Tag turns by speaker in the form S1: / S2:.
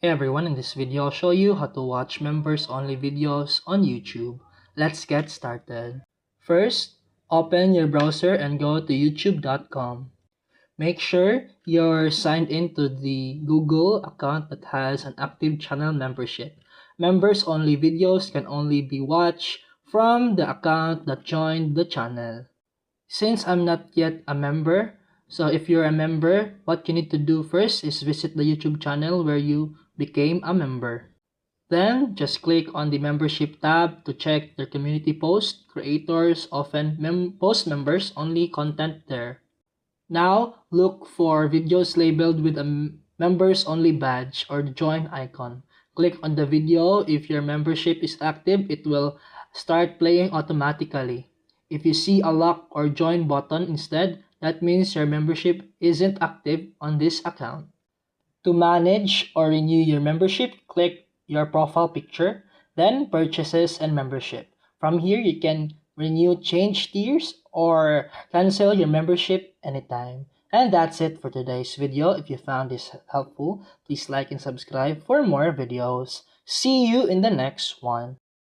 S1: Hey everyone, in this video I'll show you how to watch members only videos on YouTube. Let's get started. First, open your browser and go to youtube.com. Make sure you're signed into the Google account that has an active channel membership. Members only videos can only be watched from the account that joined the channel. Since I'm not yet a member, so if you're a member, what you need to do first is visit the YouTube channel where you became a member. Then, just click on the membership tab to check their community post. Creators often post members only content there. Now, look for videos labeled with a members only badge or the join icon. Click on the video. If your membership is active, it will start playing automatically. If you see a lock or join button instead, that means your membership isn't active on this account. To manage or renew your membership, click your profile picture, then purchases and membership. From here, you can renew, change tiers, or cancel your membership anytime. And that's it for today's video. If you found this helpful, please like and subscribe for more videos. See you in the next one.